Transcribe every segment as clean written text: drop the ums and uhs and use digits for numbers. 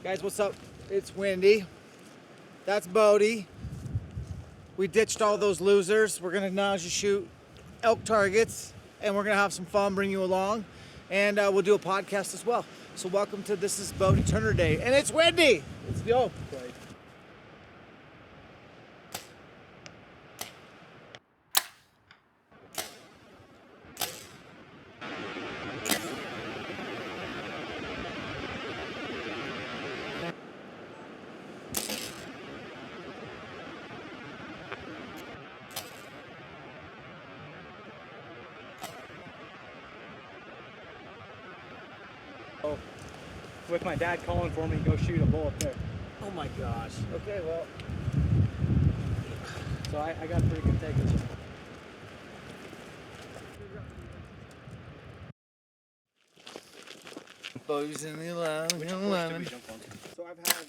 Guys, what's up? It's windy. That's Bodie. We ditched all those losers. We're gonna now just shoot elk targets, and we're gonna have some fun, bring you along, and we'll do a podcast as well. So welcome to This is Bodie Turner Day, and it's windy. Let's go. With my dad calling for me to go shoot a bull up there. Oh my gosh. Okay, well. So I got a pretty good take this one. Bodie's in the 11. So I've had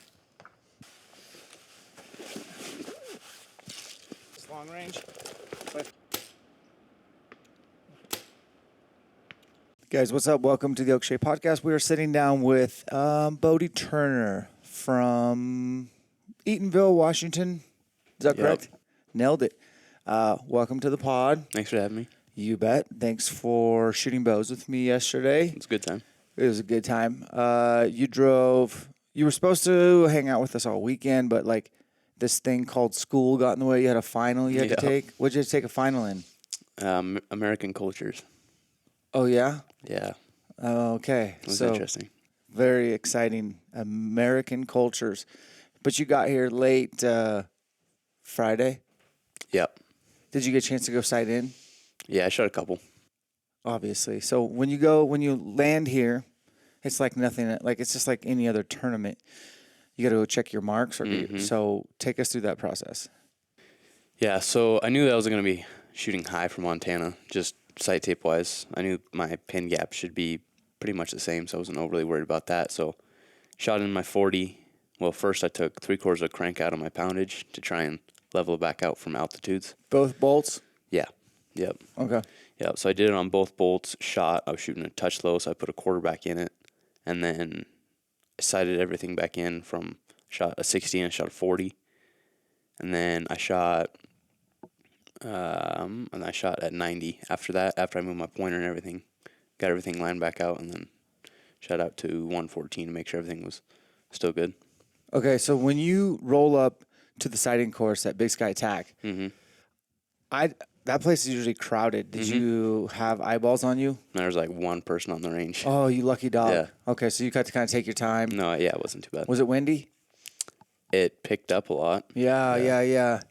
It's long range. Guys, what's up? Welcome to the ElkShape Podcast. We are sitting down with Bodie Turner from Eatonville, Washington. Is that correct? Nailed it. Welcome to the pod. Thanks for having me. You bet. Thanks for shooting bows with me yesterday. It's a good time. It was a good time. You were supposed to hang out with us all weekend, but like this thing called school got in the way. You had a final you had to take. What did you take a final in? American cultures. Oh, yeah? Yeah. Okay. It was interesting. Very exciting. American cultures. But you got here late Friday. Yep. Did you get a chance to go sight in? Yeah, I shot a couple. Obviously. So when you land here, it's like nothing. Like it's just like any other tournament. You got to go check your marks. So take us through that process. Yeah, so I knew that I was going to be shooting high for Montana, just sight tape wise. I knew my pin gap should be pretty much the same, so I wasn't overly worried about that. So shot in my 40. Well, first I took 3/4 of crank out of my poundage to try and level it back out from altitudes. Both bolts? Yeah. Yep. Okay. Yep. So I did it on both bolts. Shot. I was shooting a touch low, so I put a 1/4 back in it, and then I sighted everything back in from shot a 60 and shot a 40, and then I shot. And I shot at 90 after that, after I moved my pointer and everything, got everything lined back out, and then shot out to 114 to make sure everything was still good. Okay, so when you roll up to the sighting course at Big Sky Tack, that place is usually crowded. Did you have eyeballs on you? There was like one person on the range. Oh, you lucky dog. Yeah. Okay, so you got to kind of take your time. No, yeah, it wasn't too bad. Was it windy? It picked up a lot. Yeah.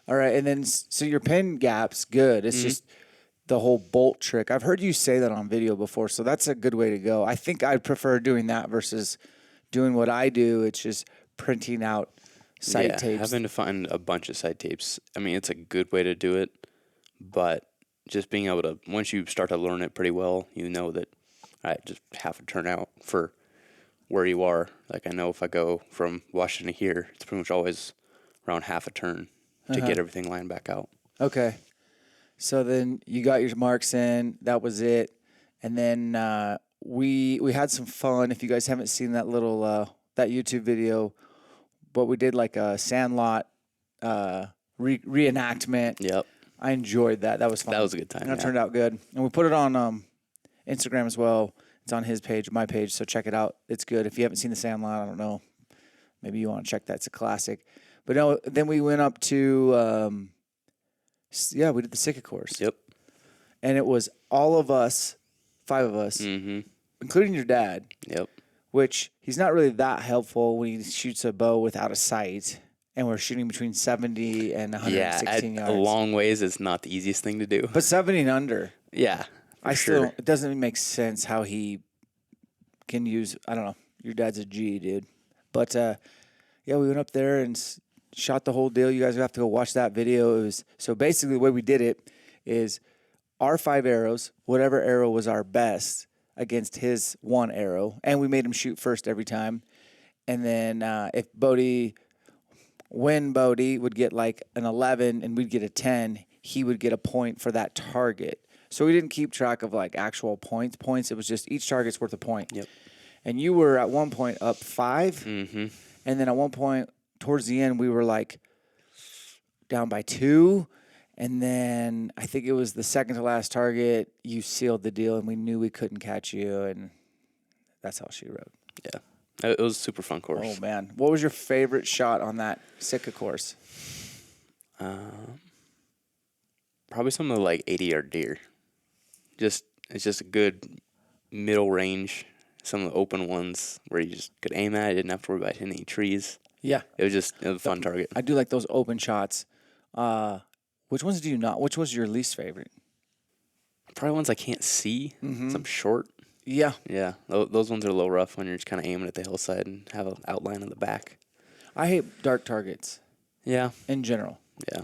All right, and then so your pin gap's good. It's just the whole bolt trick. I've heard you say that on video before, so that's a good way to go. I think I'd prefer doing that versus doing what I do. It's just printing out sight tapes. Having to find a bunch of sight tapes. I mean, it's a good way to do it, but just being able to, once you start to learn it pretty well, you know that I just have to turn out for where you are. Like I know if I go from Washington to here, it's pretty much always around half a turn to get everything lined back out. Okay. So then you got your marks in. That was it. And then we had some fun. If you guys haven't seen that little that YouTube video, but we did like a Sandlot reenactment. Yep. I enjoyed that. That was fun. That was a good time. That turned out good. And we put it on Instagram as well. It's on his page, my page, so check it out. It's good. If you haven't seen the Sandlot, I don't know. Maybe you want to check that. It's a classic. But no, then we went up to, we did the Sitka course. Yep. And it was all of us, 5 of us, including your dad. Yep. Which he's not really that helpful when he shoots a bow without a sight. And we're shooting between 70 and 116 yards. A long ways is not the easiest thing to do. But 70 and under. Yeah. It doesn't make sense how he can use, I don't know, your dad's a G, dude. But, we went up there and shot the whole deal. You guys have to go watch that video. So basically the way we did it is our 5 arrows, whatever arrow was our best against his 1 arrow, and we made him shoot first every time. And then if Bodie would get like an 11 and we'd get a 10, he would get a point for that target. So we didn't keep track of like actual points. It was just each target's worth a point. Yep. And you were at one point up 5. Mm-hmm. And then at one point towards the end, we were like down by 2. And then I think it was the second to last target, you sealed the deal, and we knew we couldn't catch you. And that's how she rode. Yeah. It was a super fun course. Oh, man. What was your favorite shot on that Sitka course? Probably some of the like 80-yard deer. It's just a good middle range. Some of the open ones where you just could aim at it, didn't have to worry about hitting any trees. Yeah. It was a fun target. I do like those open shots. Which ones do you not? Which was your least favorite? Probably ones I can't see. Some short. Yeah. Yeah, those ones are a little rough when you're just kind of aiming at the hillside and have an outline on the back. I hate dark targets Yeah. in general. Yeah.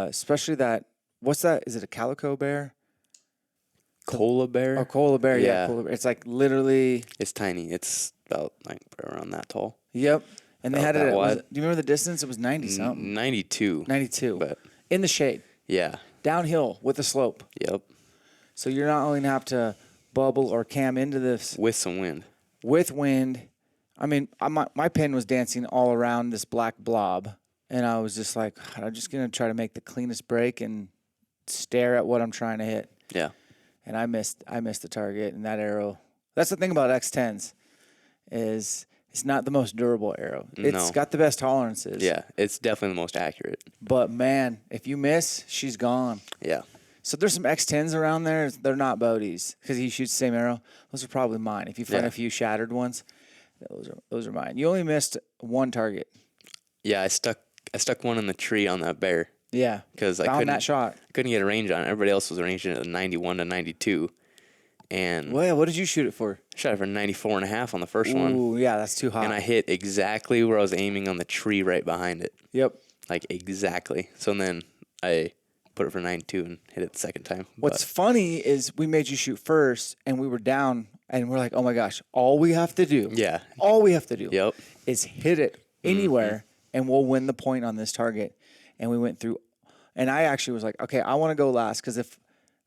Especially that. What's that? Is it a calico bear? Koala bear. Oh, koala bear. Yeah. Yeah. Koala bear. It's like literally. It's tiny. It's about like around that tall. Yep. And they About had it that at, wide. do you remember the distance? It was 90 something. 92. 92. But In the shade. yeah. Downhill with a slope. Yep. So you're not only going to have to bubble or cam into this With some wind. with wind. I mean, my pin was dancing all around this black blob. And I was just like, God, I'm just going to try to make the cleanest break and stare at what I'm trying to hit. Yeah. And I missed the target. And that arrow, that's the thing about X10s, is it's not the most durable arrow. It's No. got the best tolerances. Yeah. It's definitely the most accurate. But man, if you miss, she's gone. Yeah. So there's some X10s around there. They're not Bodie's because he shoots the same arrow. Those are probably mine. If you find Yeah. a few shattered ones, those are mine. You only missed one target. Yeah. I stuck one in the tree on that bear Yeah. because I Found that shot. couldn't get a range on it. Everybody else was ranging at 91 to 92. And Well, what did you shoot it for? shot it for 94.5 on the first one. Ooh, yeah, that's too hot. And I hit exactly where I was aiming on the tree right behind it. Yep. Like exactly. So then I put it for 92 and hit it the second time. What's funny is we made you shoot first, and we were down, and we're like, oh my gosh, all we have to do, Yeah. all we have to do Yep. is hit it anywhere, and we'll win the point on this target. And we went through, and I actually was like, okay, I want to go last because if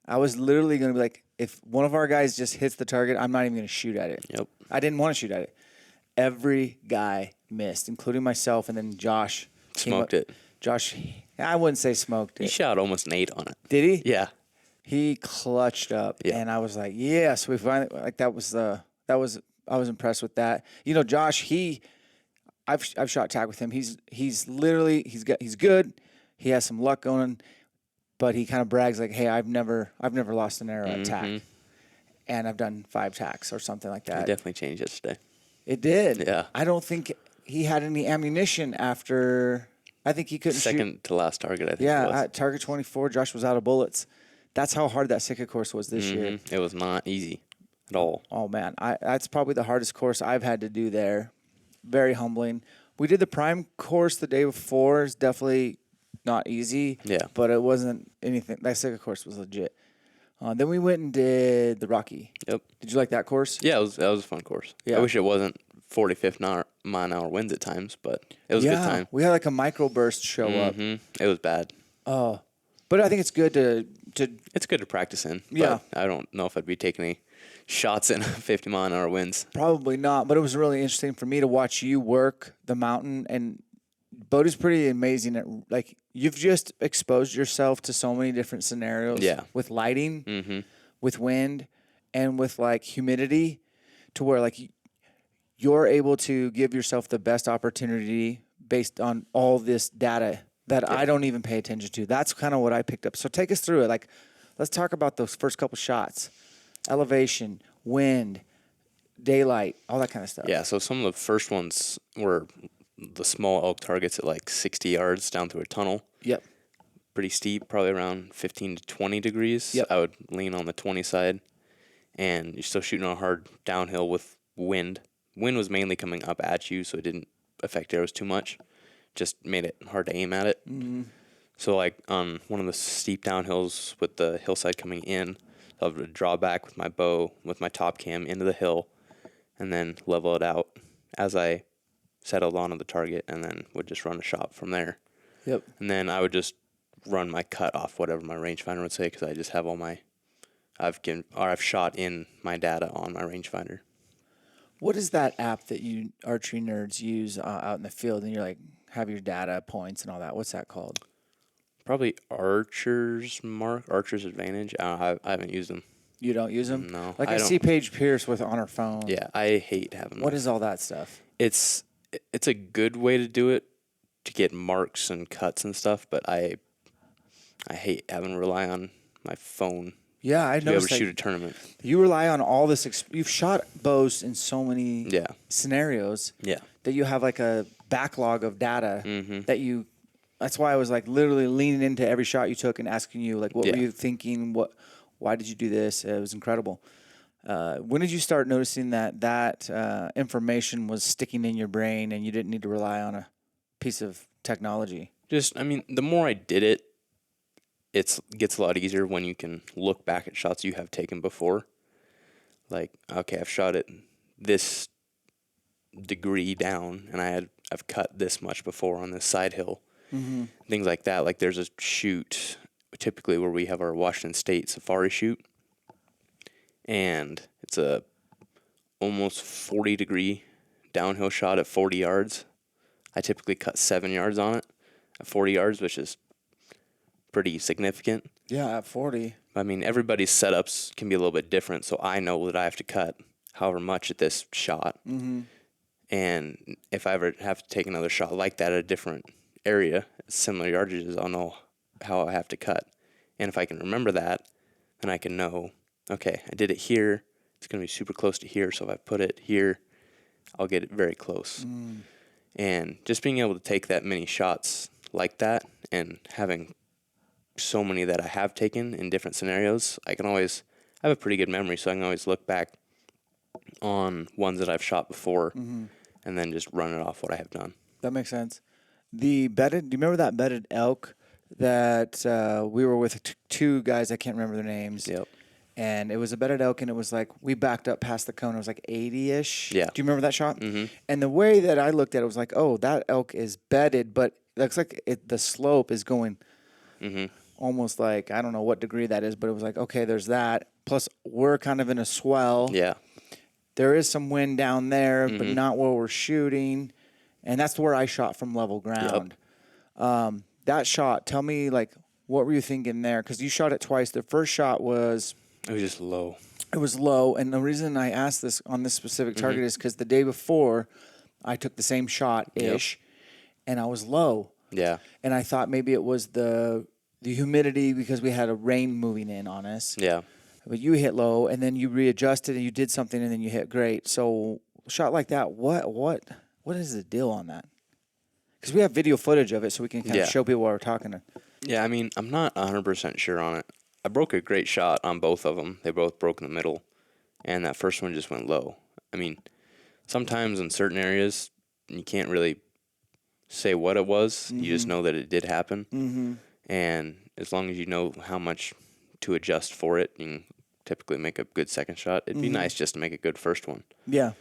I was literally going to be like, if one of our guys just hits the target, I'm not even going to shoot at it. Yep. I didn't want to shoot at it. Every guy missed, including myself, and then Josh came Smoked up- it. Josh, I wouldn't say smoked He it. shot almost an 8 on it. Did he? Yeah. He clutched up, Yeah. and I was like, "Yes, we finally like that was I was impressed with that." You know, Josh, I've shot tag with him. He's literally he's good. He has some luck going, but he kind of brags like, "Hey, I've never lost an arrow at tag, and I've done 5 tacks or something like It that." definitely changed yesterday. It did. Yeah. I don't think he had any ammunition after. I think he couldn't shoot. Second to last target, I think Yeah, it was. at target 24, Josh was out of bullets. That's how hard that Sitka course was this year. It was not easy at all. Oh man, that's probably the hardest course I've had to do there. Very humbling. We did the prime course the day before. It's definitely not easy. Yeah. But it wasn't anything. That Sitka course was legit. Then we went and did the Rocky. Yep. Did you like that course? Yeah, that was a fun course. Yeah. I wish it wasn't 45th mile an hour winds at times, but it was a good time. We had like a microburst show up. It was bad. Oh, but I think it's good to It's good to practice in. But Yeah. I don't know if I'd be taking any shots in 50 mile an hour winds. probably not. But it was really interesting for me to watch you work the mountain, and Bodie's pretty amazing at like you've just exposed yourself to so many different scenarios. Yeah. With lighting, with wind, and with like humidity, to where like you're able to give yourself the best opportunity based on all this data that I don't even pay attention to. That's kind of what I picked up. So take us through it. Like, let's talk about those first couple shots: elevation, wind, daylight, all that kind of stuff. Yeah, so some of the first ones were the small elk targets at like 60 yards down through a tunnel. Yep. Pretty steep, probably around 15 to 20 degrees. Yep. I would lean on the 20 side. And you're still shooting on hard downhill with wind. Wind was mainly coming up at you, so it didn't affect arrows too much. Just made it hard to aim at it. So like on one of the steep downhills with the hillside coming in, I would draw back with my bow, with my top cam into the hill, and then level it out as I settled onto the target, and then would just run a shot from there. Yep. And then I would just run my cut off whatever my rangefinder would say, because I just have all my, I've shot in my data on my rangefinder. What is that app that you archery nerds use out in the field, and you're like have your data points and all that? What's that called? Probably Archer's Advantage. I haven't used them. You don't use them? No, Like I I don't. see Paige Pierce with on her phone. Yeah, I hate having. What is all that stuff? It's a good way to do it, to get marks and cuts and stuff, but I hate having to rely on my phone Yeah, I to be able noticed to that shoot a tournament. you rely on all this. You've shot bows in so many Yeah. scenarios Yeah. that you have like a backlog of data Mm-hmm. that you. That's why I was like literally leaning into every shot you took and asking you like, what Yeah. were you thinking? Why did you do this? It was incredible. When did you start noticing that information was sticking in your brain and you didn't need to rely on a piece of technology? Just, I mean, the more I did it, it gets a lot easier when you can look back at shots you have taken before. Like, okay, I've shot it this degree down, and I've cut this much before on this side hill. Mm-hmm. Things like that. Like, there's a shoot typically where we have our Washington State safari shoot, and it's a almost 40-degree downhill shot at 40 yards. I typically cut 7 yards on it at 40 yards, which is pretty significant. Yeah, at 40. I mean, everybody's setups can be a little bit different, so I know that I have to cut however much at this shot. Mm-hmm. And if I ever have to take another shot like that at a different area, similar yardages, I'll know how I have to cut. And if I can remember that, then I can know, okay, I did it here. It's going to be super close to here, so if I put it here, I'll get it very close. Mm. And just being able to take that many shots like that and having so many that I have taken in different scenarios, I can always have a pretty good memory, so I can always look back on ones that I've shot before Mm-hmm. and then just run it off what I have done. That makes sense. The bedded. Do you remember that bedded elk that we were with two guys? I can't remember their names. Yep. And it was a bedded elk, and it was like we backed up past the cone. It was like 80-ish. Yeah. Do you remember that shot? Mm-hmm. And the way that I looked at it was like, oh, that elk is bedded, but it looks like the slope is going Mm-hmm. almost like, I don't know what degree that is, but it was like, okay, there's that. Plus, we're kind of in a swell. Yeah. There is some wind down there, but Mhm. not where we're shooting. And that's where I shot from level ground. That shot, tell me, like, what were you thinking there? Because you shot it twice. The first shot was... It was just low. It was low, and the reason I asked this on this specific target is because the day before, I took the same shot-ish, and I was low. Yeah. And I thought maybe it was the humidity because we had a rain moving in on us. Yeah. But you hit low, and then you readjusted, and you did something, and then you hit great. So a shot like that, what is the deal on that? Because we have video footage of it, so we can kind of show people what we're talking to. Yeah, I mean, I'm not 100% sure on it. I broke a great shot on both of them. They both broke in the middle, and that first one just went low. I mean, sometimes in certain areas, you can't really say what it was. You just know that it did happen. Mm-hmm. And as long as you know how much to adjust for it, you can typically make a good second shot. It'd be nice just to make a good first one. Yeah.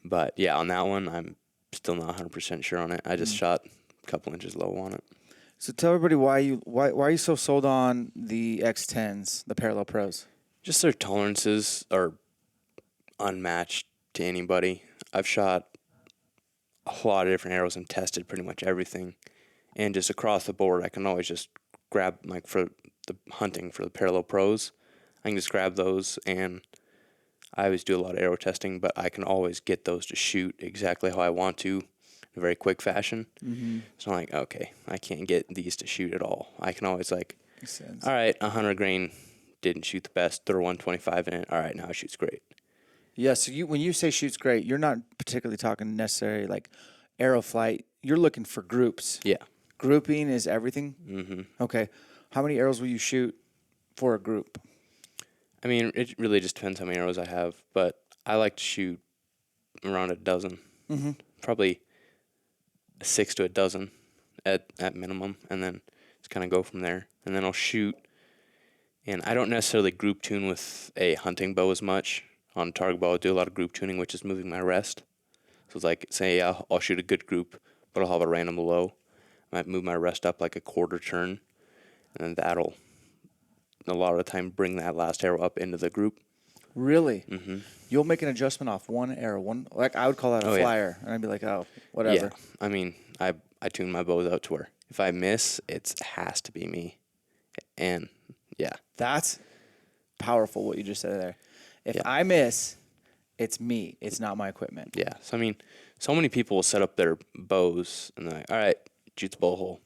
But yeah, on that one, I'm still not 100% sure on it. I just shot a couple inches low on it. So tell everybody why are you so sold on the X10s, the Parallel Pros? Just their tolerances are unmatched to anybody. I've shot a lot of different arrows and tested pretty much everything. And just across the board, I can always just grab, like for the hunting for the Parallel Pros, I can just grab those, and I always do a lot of arrow testing, but I can always get those to shoot exactly how I want to in a very quick fashion. Mm-hmm. So I'm like, okay, I can't get these to shoot at all. I can always like, Makes sense. all right, 100 grain didn't shoot the best, throw 125 in it. All right, now it shoots great. Yeah, so when you say shoots great, you're not particularly talking necessarily like arrow flight. You're looking for groups. Yeah. Grouping is everything? Mm-hmm. Okay. How many arrows will you shoot for a group? I mean, it really just depends how many arrows I have, but I like to shoot around a dozen. Mm-hmm. Probably 6 to a dozen at minimum, and then just kind of go from there. And then I'll shoot, and I don't necessarily group tune with a hunting bow as much. On target bow, I'll do a lot of group tuning, which is moving my rest. So it's like, say, I'll shoot a good group, but I'll have a random low. I might move my rest up like a quarter turn, and then that'll, a lot of the time, bring that last arrow up into the group. Really? Mm-hmm. You'll make an adjustment off one arrow, like I would call that a flyer, and I'd be like, oh, whatever. Yeah, I mean, I tune my bows out to where if I miss, it has to be me, and yeah, that's powerful what you just said there. If I miss, it's me. It's not my equipment. Yeah. So I mean, so many people will set up their bows and they're like, all right, shoots bow hole,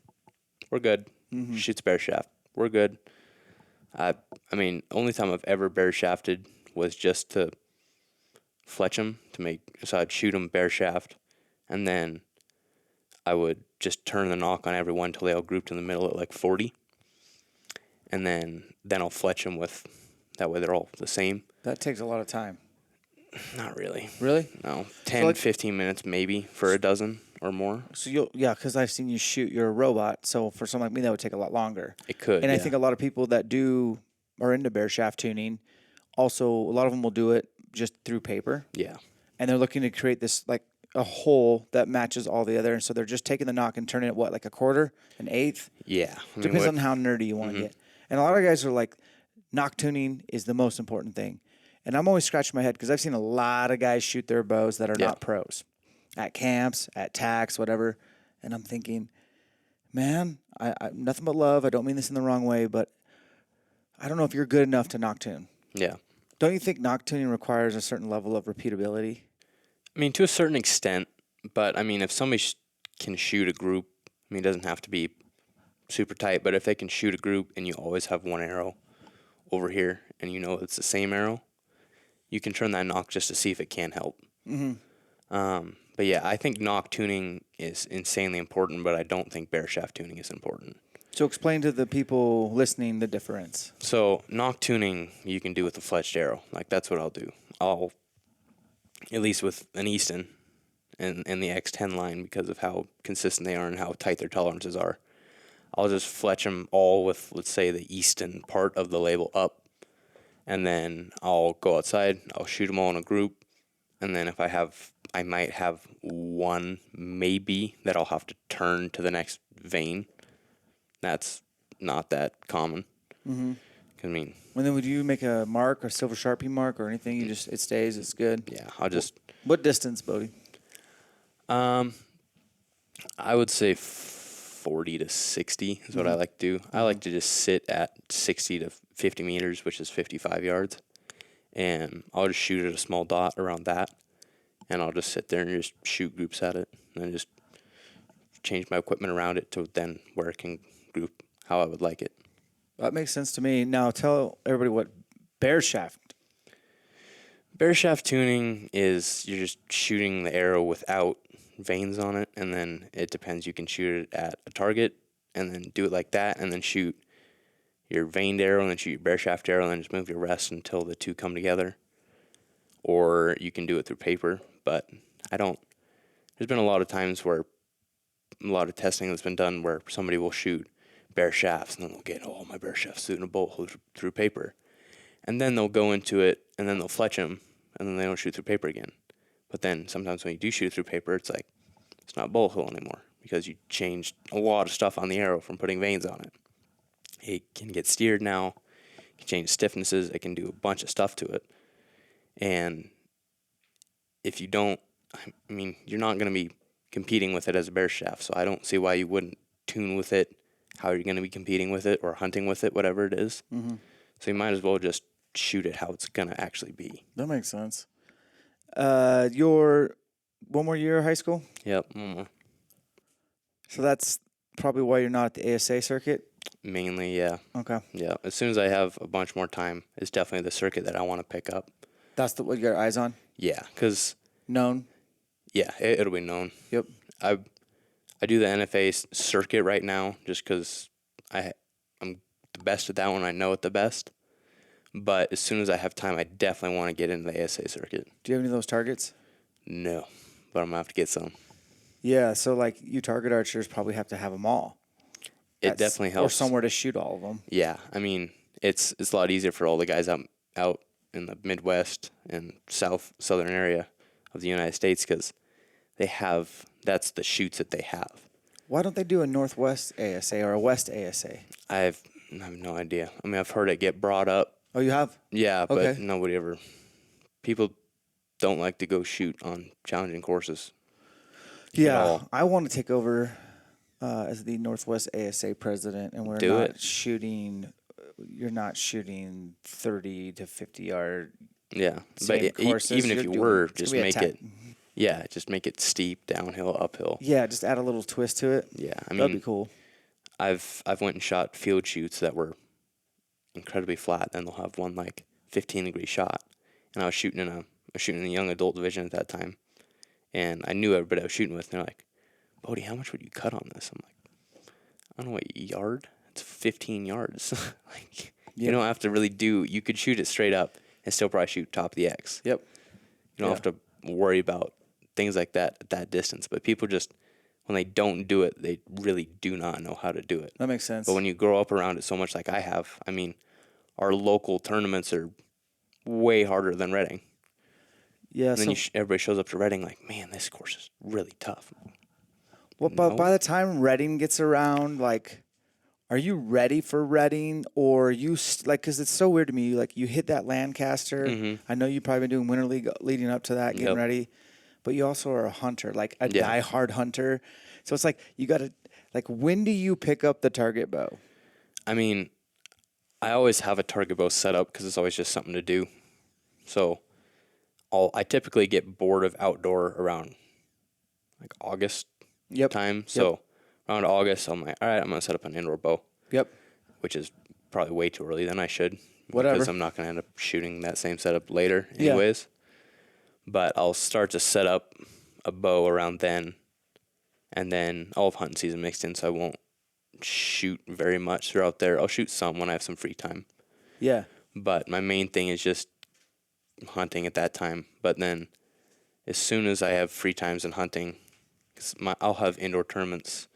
we're good. Mm-hmm. Shoots bear shaft, we're good. I mean, only time I've ever bear shafted was just to fletch them so I'd shoot them bear shaft, and then I would just turn the knock on every one until they all grouped in the middle at like 40, and then I'll fletch them that way they're all the same. That takes a lot of time. Not really. Really? No, 10, 15 minutes maybe for a dozen or more. So because I've seen you shoot. You're a robot, so for someone like me, that would take a lot longer. It could, and I think a lot of people that are into bear shaft tuning. Also, a lot of them will do it just through paper. Yeah. And they're looking to create this like a hole that matches all the other, and so they're just taking the knock and turning it like a quarter, an eighth. Yeah. Depends on how nerdy you want to get. And a lot of guys are like, knock tuning is the most important thing. And I'm always scratching my head because I've seen a lot of guys shoot their bows that are not pros at camps, at tax, whatever. And I'm thinking, man, I nothing but love. I don't mean this in the wrong way, but I don't know if you're good enough to knock tune. Yeah. Don't you think knock tuning requires a certain level of repeatability? I mean, to a certain extent, but I mean, if somebody can shoot a group, I mean, it doesn't have to be super tight, but if they can shoot a group and you always have one arrow over here and you know it's the same arrow, you can turn that knock just to see if it can help. Mm-hmm. But yeah, I think knock tuning is insanely important, but I don't think bear shaft tuning is important. So explain to the people listening the difference. So knock tuning you can do with a fletched arrow. Like that's what I'll do. I'll, at least with an Easton and the X10 line, because of how consistent they are and how tight their tolerances are, I'll just fletch them all with, let's say, the Easton part of the label up, and then I'll go outside, I'll shoot them all in a group, and then if I might have one maybe that I'll have to turn to the next vein. That's not that common. Mm-hmm. I mean, and then would you make a mark, a silver Sharpie mark, or anything? You just it stays, it's good. Yeah, I'll just. What distance, Bodie? I would say 40 to 60 is what I like to do. I like to just sit at 60 to 50 meters, which is 55 yards, and I'll just shoot at a small dot around that, and I'll just sit there and just shoot groups at it, and then just change my equipment around it to then where it can group how I would like it. That makes sense to me. Now tell everybody what bear shaft. Bear shaft tuning is you're just shooting the arrow without veins on it, and then it depends. You can shoot it at a target and then do it like that, and then shoot your veined arrow and then shoot your bear shaft arrow and then just move your rest until the two come together. Or you can do it through paper, but there's been a lot of times where a lot of testing that's been done where somebody will shoot bear shafts and then they'll get, my bear shafts shooting a bolt hole through paper. And then they'll go into it and then they'll fletch them and then they don't shoot through paper again. But then sometimes when you do shoot through paper, it's like, it's not bolt hole anymore because you changed a lot of stuff on the arrow from putting veins on it. It can get steered now. It can change stiffnesses. It can do a bunch of stuff to it. And if you don't, I mean, you're not going to be competing with it as a bear shaft, so I don't see why you wouldn't tune with it, how you're going to be competing with it or hunting with it, whatever it is. Mm-hmm. So you might as well just shoot it how it's going to actually be. That makes sense. You're one more year of high school? Yep, one more. So that's probably why you're not at the ASA circuit? Mainly, yeah. Okay. Yeah, as soon as I have a bunch more time, it's definitely the circuit that I want to pick up. That's what you got your eyes on? Yeah, because... Known? Yeah, it'll be known. Yep. I do the NFA circuit right now just because I'm the best at that one. I know it the best. But as soon as I have time, I definitely want to get into the ASA circuit. Do you have any of those targets? No, but I'm going to have to get some. Yeah, so like you target archers probably have to have them all. It definitely helps. Or somewhere to shoot all of them. Yeah, I mean, it's a lot easier for all the guys out in the Midwest and southern area of the United States because that's the shoots that they have. Why don't they do a Northwest ASA or a West ASA? I have no idea. I mean, I've heard it get brought up. Oh, you have? Yeah, okay. But nobody ever people don't like to go shoot on challenging courses. Yeah, I want to take over as the Northwest ASA president, and we're Do not it. shooting. You're not shooting 30 to 50 yard. Yeah, Same but courses, even if you're you doing- were, it's just gonna be a make 10. it. Yeah, just make it steep, downhill, uphill. Yeah, just add a little twist to it. Yeah, I That'd mean, be cool. I've went and shot field shoots that were incredibly flat. Then they'll have one like 15-degree shot, and I was shooting in the young adult division at that time, and I knew everybody I was shooting with. And they're like, "Bodie, how much would you cut on this?" I'm like, "I don't know, what yard? It's 15 yards. Like, you don't have to really do. You could shoot it straight up and still probably shoot top of the X. Yep. You don't have to worry about things like that at that distance. But people just, when they don't do it, they really do not know how to do it. That makes sense. But when you grow up around it so much like I have, I mean, our local tournaments are way harder than Reading. Yeah. And then So, everybody shows up to Reading like, man, this course is really tough. well, but No. by the time Reading gets around, like, are you ready for Reading, or you like? Because it's so weird to me. Like, you hit that Lancaster. I know you've probably been doing Winter League leading up to that, getting Yep. ready. But you also are a hunter, like a Yeah. diehard hunter. So it's like you got to, like, when do you pick up the target bow? I mean, I always have a target bow set up because it's always just something to do. So I typically get bored of outdoor around like August time. So around August, I'm like, all right, I'm going to set up an indoor bow. Yep. Which is probably way too early than I should. Whatever. Because I'm not going to end up shooting that same setup later Yeah. anyways. But I'll start to set up a bow around then. And then I'll have hunting season mixed in, so I won't shoot very much throughout there. I'll shoot some when I have some free time. Yeah. But my main thing is just hunting at that time. But then as soon as I have free times and hunting, I'll have indoor tournaments.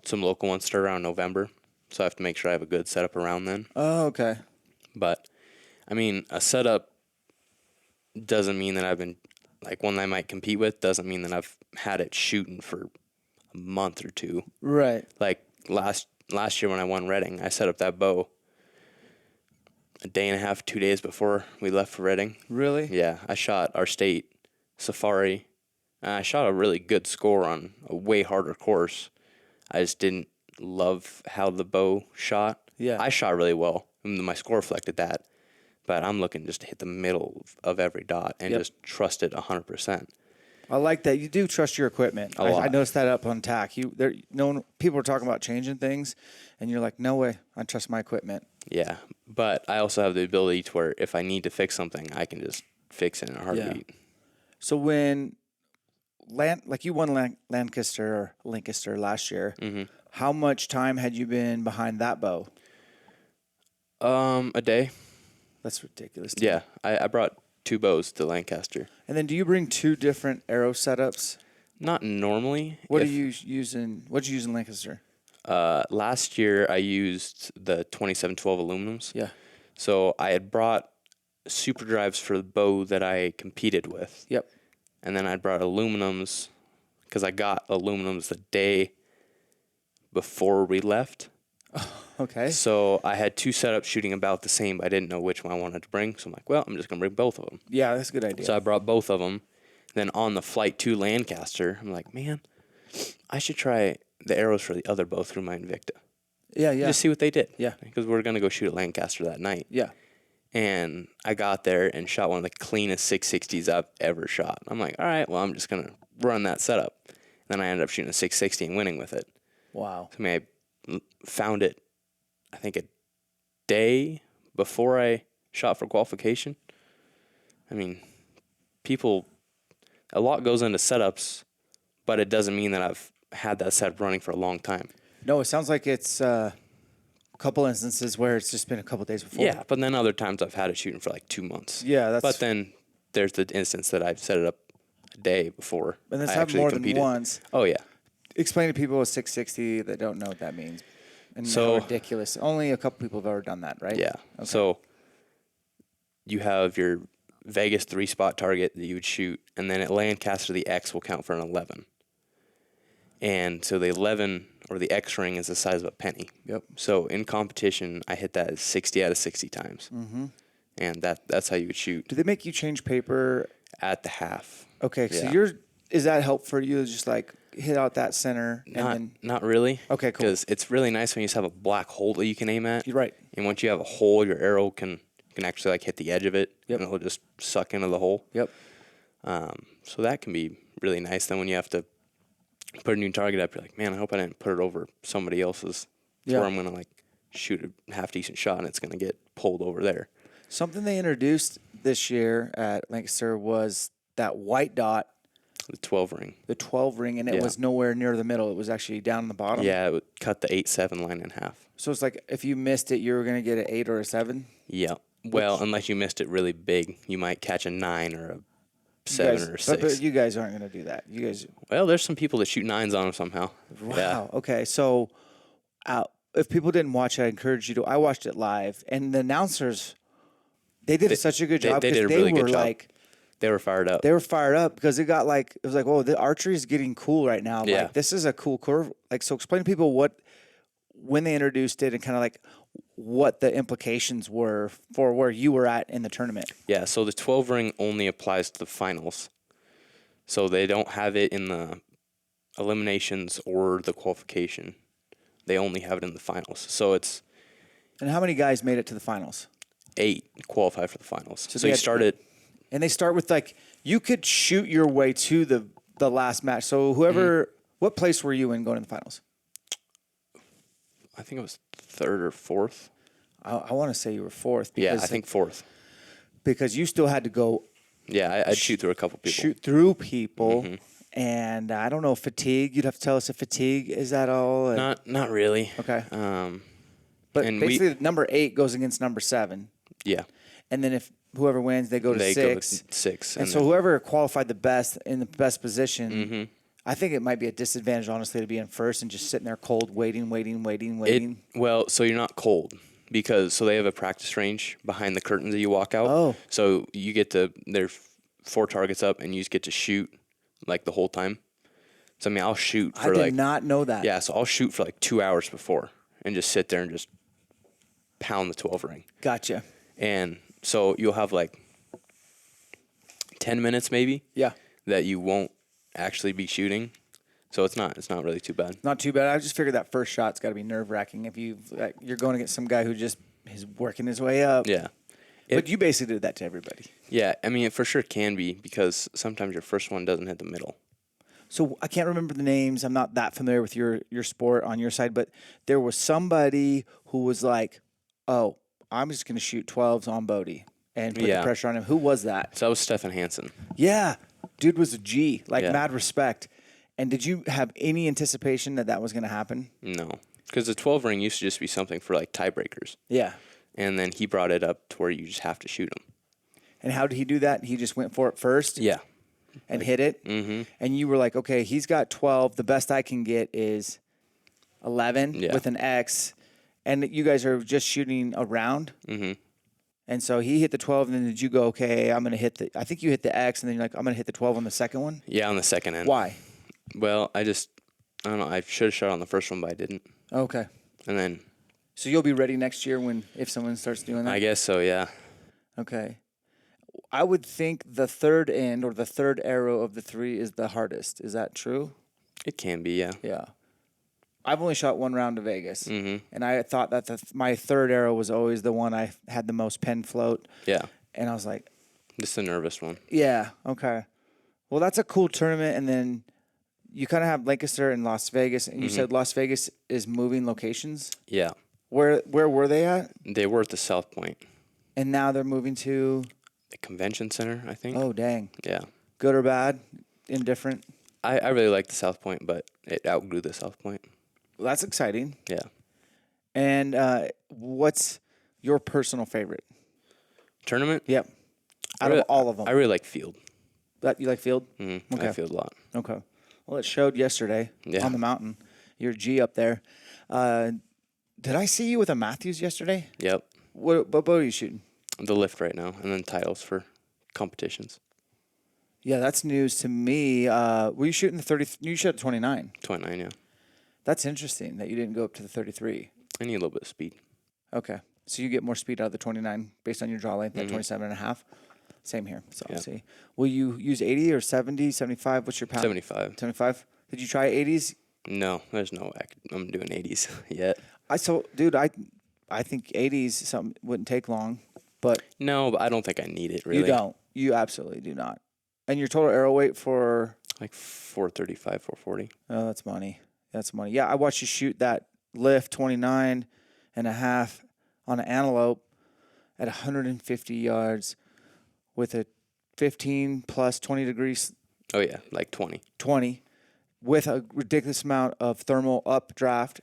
Some local ones start around November. So I have to make sure I have a good setup around then. Oh, okay. But, I mean, a setup doesn't mean that I've been, like, one that I might compete with doesn't mean that I've had it shooting for a month or two. Right. Like, last year when I won Reading, I set up that bow a day and a half, 2 days before we left for Reading. Really? Yeah, I shot our state safari. I shot a really good score on a way harder course. I just didn't love how the bow shot. Yeah. I shot really well, and my score reflected that. But I'm looking just to hit the middle of every dot and just trust it 100%. I like that. You do trust your equipment. A lot. I noticed that up on TAC. People are talking about changing things, and you're like, no way. I trust my equipment. Yeah, but I also have the ability to where if I need to fix something, I can just fix it in a heartbeat. So when you won Lancaster last year, how much time had you been behind that bow? A day. That's ridiculous. to me. Yeah, I brought 2 bows to Lancaster. And then do you bring 2 different arrow setups? Not normally. What are you using? What'd you use in Lancaster? Last year I used the 2712 aluminums. Yeah. So I had brought super drives for the bow that I competed with. Yep. And then I brought aluminums because I got aluminums the day before we left. Okay. So I had 2 setups shooting about the same, but I didn't know which one I wanted to bring. So I'm like, well, I'm just going to bring both of them. Yeah, that's a good idea. So I brought both of them. Then on the flight to Lancaster, I'm like, man, I should try the arrows for the other bow through my Invicta. yeah. Just see what they did. Yeah. Because we're going to go shoot at Lancaster that night. Yeah. And I got there and shot one of the cleanest 660s I've ever shot. I'm like, all right, well, I'm just going to run that setup. Then I ended up shooting a 660 and winning with it. Wow. I mean, I found it, I think, a day before I shot for qualification. I mean, a lot goes into setups, but it doesn't mean that I've had that setup running for a long time. No, it sounds like it's a couple instances where it's just been a couple days before. Yeah, but then other times I've had it shooting for like 2 months. Yeah, that's. But then there's the instance that I've set it up a day before. And that's I happened actually more competed. than once. Oh, yeah. Explain to people with 660 that don't know what that means. And So- how ridiculous. Only a couple people have ever done that, right? Yeah. Okay. So you have your Vegas 3-spot target that you would shoot, and then at Lancaster, the X will count for an 11. And so the 11 or the X ring is the size of a penny. Yep. So in competition, I hit that 60 out of 60 times. and that's how you would shoot Do they make you change paper? at the half. Okay, so Yeah. is that help for you? Just like hit out that center and then Not really. Okay, cool. Because it's really nice when you just have a black hole that you can aim at. You're right. And once you have a hole, your arrow can actually like hit the edge of it, Yep. and it'll just suck into the hole. Yep. So that can be really nice. Then when you have to put a new target up, you're like, man, I hope I didn't put it over somebody else's. That's Yeah. where I'm gonna like shoot a half decent shot, and it's gonna get pulled over there. Something they introduced this year at Lancaster was that white dot, The 12 ring. the 12 ring, and it Yeah. was nowhere near the middle. It was actually down the bottom. Yeah, it would cut the 8-7 line in half. So it's like if you missed it, you were going to get an 8 or a 7. Yeah. Well, unless you missed it really big, you might catch a 9 or a 7 or a 6. But you guys aren't going to do that. You guys. Well, there's some people that shoot 9s on them somehow. Wow. Yeah. Okay. So if people didn't watch it, I encourage you to. I watched it live, and the announcers, they did such a good job. They 'cause did a really were good job. like, They were fired up. they were fired up because it was like, oh, the archery is getting cool right now. Yeah. Like, this is a cool curve. Like, so explain to people when they introduced it and kind of like what the implications were for where you were at in the tournament. Yeah, so the 12 ring only applies to the finals. So they don't have it in the eliminations or the qualification. They only have it in the finals. So it's And how many guys made it to the finals? 8 qualify for the finals. So they you had- start at And they start with like you could shoot your way to the last match. So whoever, what place were you in going to the finals? I think it was 3rd or 4th. I want to say you were 4th. Yeah, Because, I think 4th. because you still had to go Yeah, I'd shoot through a couple people. shoot through people, Mm-hmm. and I don't know fatigue. You'd have to tell us if fatigue is that all. And- Not really. okay, Um, but and basically number 8 goes against number 7, yeah, and then if whoever wins, they go to they 6. go to 6. And so then- whoever qualified the best in the best position, Mm-hmm. I think it might be a disadvantage, honestly, to be in first and just sitting there cold, waiting. Well, so you're not cold because they have a practice range behind the curtains that you walk out. Oh. So you get to there's 4 targets up and you just get to shoot like the whole time. So I mean, I'll shoot I for did like not know that. yeah, so I'll shoot for like 2 hours before and just sit there and just pound the 12 ring. Gotcha. And so you'll have like 10 minutes maybe Yeah. that you won't actually be shooting. So it's not really too bad. Not too bad. I just figured that first shot's got to be nerve wracking if you're going against some guy who just is working his way up. Yeah. But you basically did that to everybody. Yeah, I mean, it for sure can be because sometimes your first one doesn't hit the middle. So I can't remember the names. I'm not that familiar with your sport on your side, but there was somebody who was like, "Oh, I'm just going to shoot 12s on Bodie and put the Yeah. pressure on him." Who was that? So that was Stefan Hansen. Yeah, dude was a G, like Yeah. mad respect. And did you have any anticipation that was going to happen? No, because the 12 ring used to just be something for like tiebreakers, Yeah. and then he brought it up to where you just have to shoot them. And how did he do that? He just went for it first Yeah, and hit it. mm-hmm. And you were like, okay, he's got 12. The best I can get is 11 Yeah. with an X. And you guys are just shooting around. Mm-hmm. And so he hit the 12, and then did you go, okay, I'm going to hit I think you hit the X, and then you're like, I'm going to hit the 12 on the second one? Yeah, on the second end. Why? Well, I don't know. I should have shot on the first one, but I didn't. Okay. And then So you'll be ready next year if someone starts doing that? I guess so. Yeah. Okay. I would think the third end or the third arrow of the 3 is the hardest. Is that true? It can be. Yeah. Yeah. I've only shot one round to Vegas, Mm-hmm. and I thought that my third arrow was always the one I had the most pen float, Yeah. and I was like, Just a nervous one. yeah, okay. Well, that's a cool tournament, and then you kind of have Lancaster and Las Vegas, and you said Las Vegas is moving locations. Yeah. Where were they at? They were at the South Point, And now they're moving to, the convention center, I think. oh, dang. Yeah. Good or bad? Indifferent? I really like the South Point, but it outgrew the South Point. Well, that's exciting. Yeah. And what's your personal favorite? Tournament? Yep. Out really- of all of them. I really like field. You like field? Mm-hmm. Okay. I field a lot. Okay. Well, it showed yesterday Yeah. on the mountain. Your G up there. Did I see you with a Matthews yesterday? Yep. What boat are you shooting? The lift right now, and then titles for competitions. Yeah, that's news to me. Were you shooting the 30? You shot 29. 29, yeah. That's interesting that you didn't go up to the 33. I need a little bit of speed. Okay. So you get more speed out of the 29 based on your draw length at 27.5. Same here. So Yeah. I'll see. Will you use 80 or 70, 75? What's your pound? 75. 75? Did you try 80s? No, there's no way I'm doing 80s yet. Dude, I think 80s something wouldn't take long, but No, but I don't think I need it really. you don't. You absolutely do not. And your total arrow weight for Like 435, 440. oh, that's money. That's money. Yeah, I watched you shoot that lift 29 and a half on an antelope at 150 yards with a 15 plus 20 degrees Oh yeah, like 20 with a ridiculous amount of thermal updraft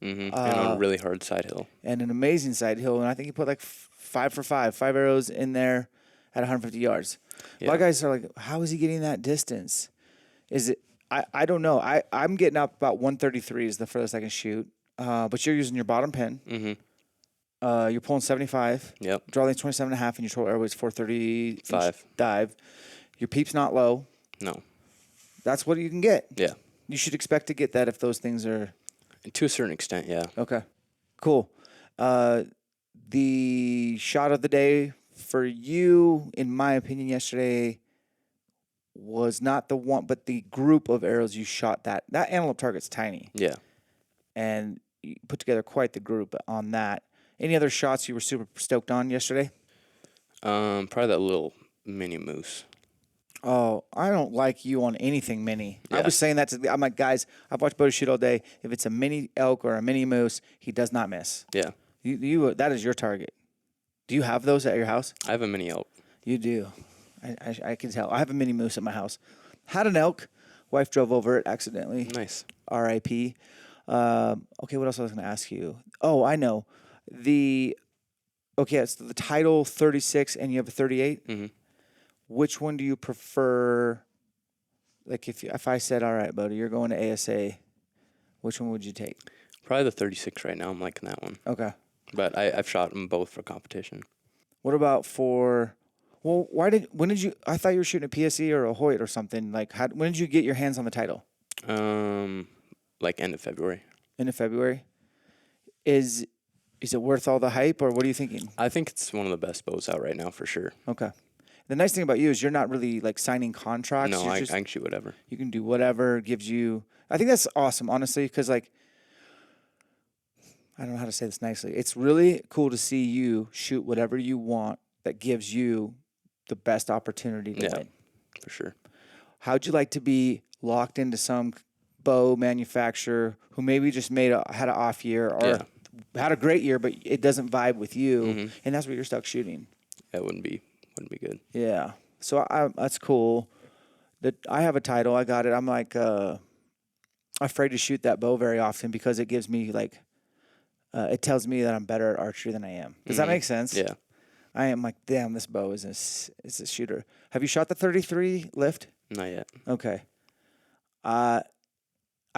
and on a really hard side hill. and an amazing side hill. And I think he put like 5 for 5 arrows in there at 150 yards. A lot of guys are like, how is he getting that distance? Is it? I don't know. I'm getting up about 133 is the furthest I can shoot. But you're using your bottom pin. Mm-hmm. You're pulling 75. Yep. Draw length 27 and a half, and your total airway is 435. 5. Dive. Your peep's not low. No. That's what you can get. Yeah. You should expect to get that if those things are To a certain extent, yeah. okay. Cool. The shot of the day for you, in my opinion, yesterday was not the one, but the group of arrows you shot. That antelope target's tiny, Yeah. and you put together quite the group on that. Any other shots you were super stoked on yesterday? Probably that little mini moose. Oh, I don't like you on anything mini. I Yeah. was saying that I'm like, guys, I've watched Bodie shoot all day. If it's a mini elk or a mini moose, he does not miss. Yeah. You that is your target. Do you have those at your house? I have a mini elk. You do. I can tell. I have a mini moose at my house. Had an elk. Wife drove over it accidentally. Nice. R.I.P. Okay, what else I was going to ask you? Oh, I know. It's the title 36 and you have a 38. Mm-hmm. Which one do you prefer? Like if I said, all right, Bodie, you're going to ASA, which one would you take? Probably the 36 right now. I'm liking that one. Okay. But I've shot them both for competition. What about when did you, I thought you were shooting a PSE or a Hoyt or something. Like, when did you get your hands on the title? Like end of February. End of February? Is it worth all the hype, or what are you thinking? I think it's one of the best bows out right now for sure. Okay. The nice thing about you is you're not really like signing contracts. No, I can shoot whatever. You can do whatever gives you. I think that's awesome, honestly, because like, I don't know how to say this nicely. It's really cool to see you shoot whatever you want that gives you the best opportunity to win. For sure. How'd you like to be locked into some bow manufacturer who maybe just had an off year or had a great year, but it doesn't vibe with you, and that's what you're stuck shooting? That wouldn't be good. Yeah. So that's cool. That I have a title. I got it. I'm like afraid to shoot that bow very often because it gives me like it tells me that I'm better at archery than I am. Does that make sense? Yeah. I am like, damn, this bow is a shooter. Have you shot the 33 lift? Not yet. Okay. I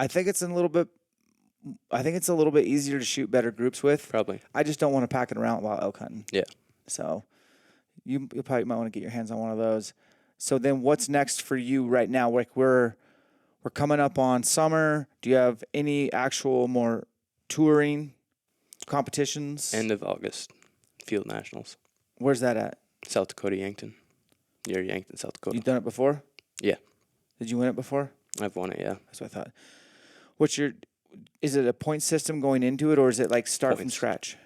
think it's a little bit easier to shoot better groups with. Probably. I just don't want to pack it around while elk hunting. Yeah. So you probably might want to get your hands on one of those. So then what's next for you right now? Like we're coming up on summer. Do you have any actual more touring competitions? End of August. Field Nationals. Where's that at? South Dakota, Yankton. Near Yankton, South Dakota. You've done it before? Yeah. Did you win it before? I've won it, yeah. That's what I thought. Is it a point system going into it, or is it like start from scratch?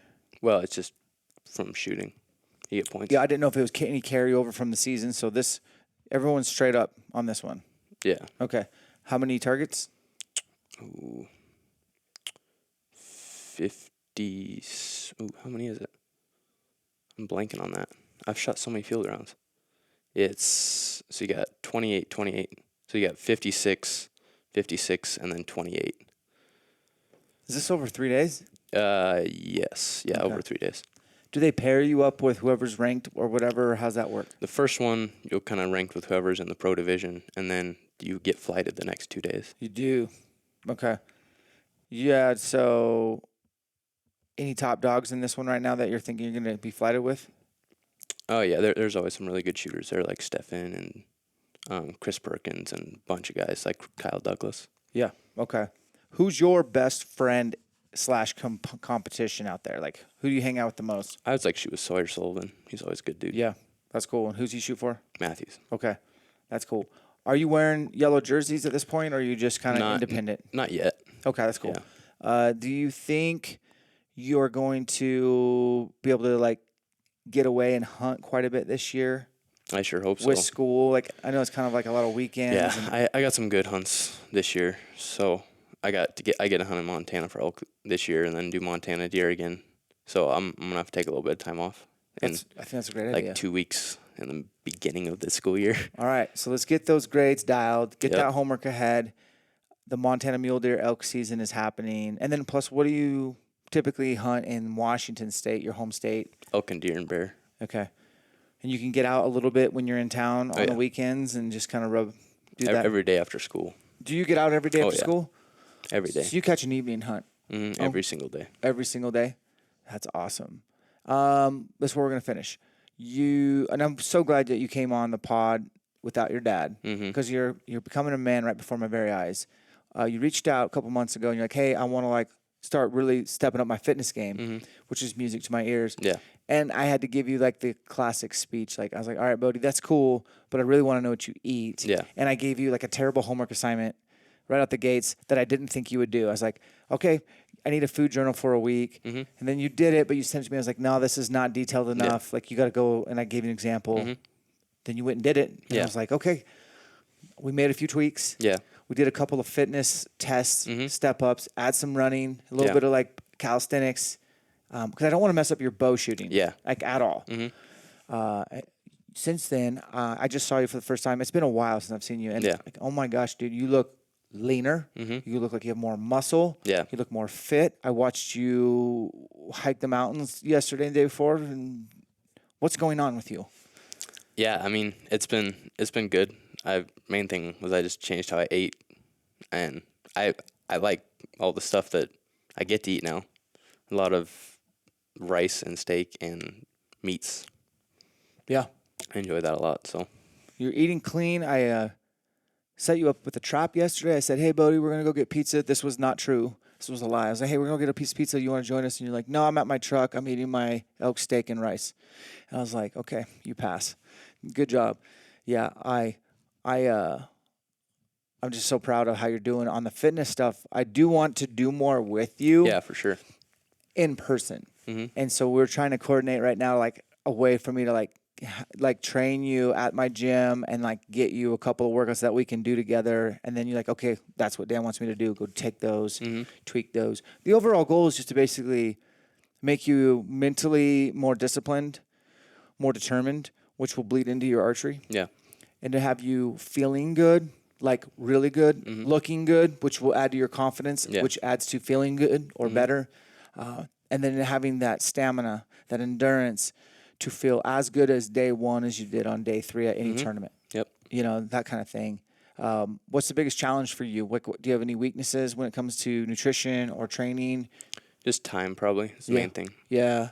Well, it's just from shooting. You get points. Yeah, I didn't know if it was any carryover from the season. So everyone's straight up on this one. Yeah. Okay. How many targets? Ooh. 50. Ooh, how many is it? I'm blanking on that. I've shot so many field rounds. So you got 28. So you got 56, and then 28. Is this over 3 days? Yes. Yeah, Okay. over 3 days. Do they pair you up with whoever's ranked or whatever? Or how's that work? The first one, you'll kind of rank with whoever's in the pro division, and then you get flighted the next 2 days. You do. Okay. Yeah, so any top dogs in this one right now that you're thinking you're going to be flighted with? Oh, yeah, there's always some really good shooters there, like Stefan and Chris Perkins and a bunch of guys like Kyle Douglas. Yeah. Okay. Who's your best friend competition out there? Like, who do you hang out with the most? I was like shoot with Sawyer Sullivan. He's always a good dude. Yeah, that's cool. And who's he shoot for? Matthews. Okay, that's cool. Are you wearing yellow jerseys at this point, or are you just kind of independent? Not yet. Okay, that's cool. Yeah. Do you think you're going to be able to like get away and hunt quite a bit this year? I sure hope so. With school, like I know it's kind of like a lot of weekends. Yeah, I got some good hunts this year, so I get to hunt in Montana for elk this year, and then do Montana deer again. So I'm gonna have to take a little bit of time off. I think that's a great idea. Like 2 weeks in the beginning of the school year. All right, so let's get those grades dialed. Get that homework ahead. The Montana mule deer elk season is happening, and then plus, what do you typically hunt in Washington State, your home state? Elk and deer and bear. Okay. And you can get out a little bit when you're in town on the weekends and just kind of do that every day after school. Do you get out every day after school? Every day. So you catch an evening hunt? Every single day. Every single day? That's awesome. That's where we're going to finish. And I'm so glad that you came on the pod without your dad, because you're becoming a man right before my very eyes. You reached out a couple months ago and you're like, hey, I want to like start really stepping up my fitness game, which is music to my ears. Yeah. And I had to give you like the classic speech. Like I was like, all right, Bodie, that's cool, but I really want to know what you eat. Yeah. And I gave you like a terrible homework assignment right out the gates that I didn't think you would do. I was like, okay, I need a food journal for a week. And then you did it, but you sent it to me. I was like, no, this is not detailed enough. Like you got to go. And I gave you an example. Then you went and did it. And I was like, okay, we made a few tweaks. Yeah. We did a couple of fitness tests, step ups, add some running, a little bit of like calisthenics. Because I don't want to mess up your bow shooting, like at all. Since then, I just saw you for the first time. It's been a while since I've seen you, and like, oh my gosh, dude, you look leaner. You look like you have more muscle. Yeah, you look more fit. I watched you hike the mountains yesterday and the day before. And what's going on with you? Yeah, I mean, it's been good. Main thing was I just changed how I ate, and I like all the stuff that I get to eat now. A lot of rice and steak and meats. Yeah. I enjoy that a lot. So you're eating clean. I set you up with a trap yesterday. I said, hey, Bodie, we're going to go get pizza. This was not true. This was a lie. I was like, hey, we're going to get a piece of pizza. You want to join us? And you're like, no, I'm at my truck. I'm eating my elk steak and rice. And I was like, okay, you pass. Good job. Yeah, I'm just so proud of how you're doing on the fitness stuff. I do want to do more with you. Yeah, for sure. In person. And so we're trying to coordinate right now, like a way for me to like train you at my gym and like get you a couple of workouts that we can do together. And then you're like, okay, that's what Dan wants me to do. Go take those, tweak those. The overall goal is just to basically make you mentally more disciplined, more determined, which will bleed into your archery. Yeah. And to have you feeling good, like really good, looking good, which will add to your confidence, which adds to feeling good or better. And then having that stamina, that endurance to feel as good as day one as you did on day 3 at any tournament. Yep. You know, that kind of thing. What's the biggest challenge for you? Do you have any weaknesses when it comes to nutrition or training? Just time, probably, is the main thing. Yeah.